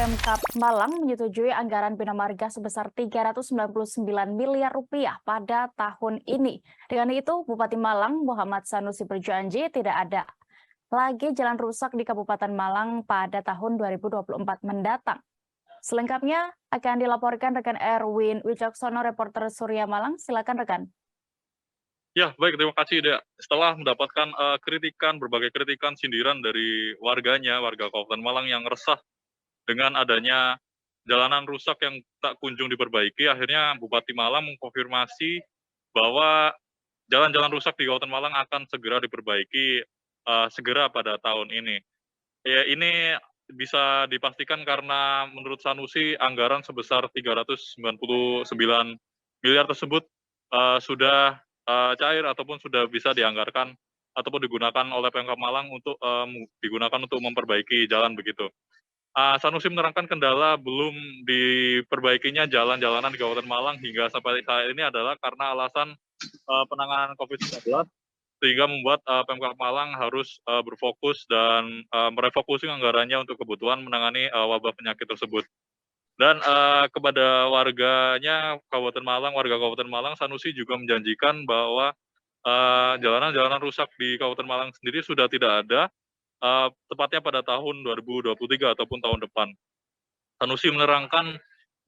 Pemkab Malang menyetujui anggaran Bina Marga sebesar Rp399 miliar pada tahun ini. Dengan itu, Bupati Malang Muhammad Sanusi berjanji tidak ada lagi jalan rusak di Kabupaten Malang pada tahun 2024 mendatang. Selengkapnya akan dilaporkan rekan Erwin Wicaksono, reporter Surya Malang. Silakan rekan. Ya, baik, terima kasih, Dea. Setelah mendapatkan berbagai kritikan, sindiran dari warga Kabupaten Malang yang resah dengan adanya jalanan rusak yang tak kunjung diperbaiki, akhirnya Bupati Malang mengkonfirmasi bahwa jalan-jalan rusak di Kabupaten Malang akan segera diperbaiki segera pada tahun ini. Ya, ini bisa dipastikan karena menurut Sanusi anggaran sebesar 399 miliar tersebut sudah cair ataupun sudah bisa dianggarkan ataupun digunakan oleh Pemkab Malang untuk digunakan untuk memperbaiki jalan begitu. Sanusi menerangkan kendala belum diperbaikinya jalan-jalanan di Kabupaten Malang hingga sampai saat ini adalah karena alasan penanganan COVID-19, sehingga membuat Pemkab Malang harus berfokus dan merefocusing anggarannya untuk kebutuhan menangani wabah penyakit tersebut. Dan kepada warga Kabupaten Malang, Sanusi juga menjanjikan bahwa jalanan-jalanan rusak di Kabupaten Malang sendiri sudah tidak ada, tepatnya pada tahun 2023 ataupun tahun depan. Sanusi menerangkan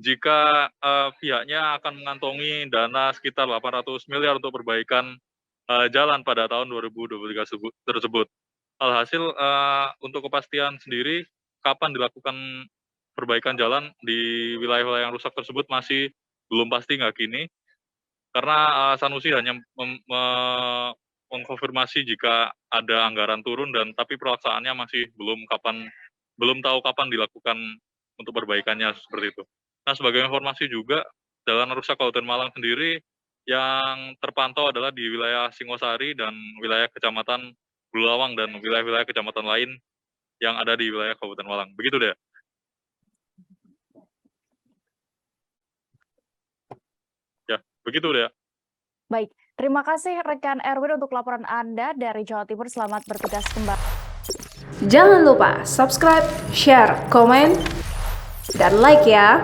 jika pihaknya akan mengantongi dana sekitar 800 miliar untuk perbaikan jalan pada tahun 2023 tersebut. Alhasil untuk kepastian sendiri kapan dilakukan perbaikan jalan di wilayah-wilayah yang rusak tersebut masih belum pasti hingga kini, karena Sanusi hanya mengkonfirmasi jika ada anggaran turun tapi pelaksanaannya masih belum tahu kapan dilakukan untuk perbaikannya seperti itu. Nah, sebagai informasi juga, jalan rusak Kabupaten Malang sendiri yang terpantau adalah di wilayah Singosari dan wilayah Kecamatan Bulawang dan wilayah-wilayah kecamatan lain yang ada di wilayah Kabupaten Malang. Begitu deh. Ya, begitu deh. Baik, terima kasih rekan Erwin untuk laporan Anda dari Jawa Timur. Selamat bertugas kembali. Jangan lupa subscribe, share, komen, dan like ya.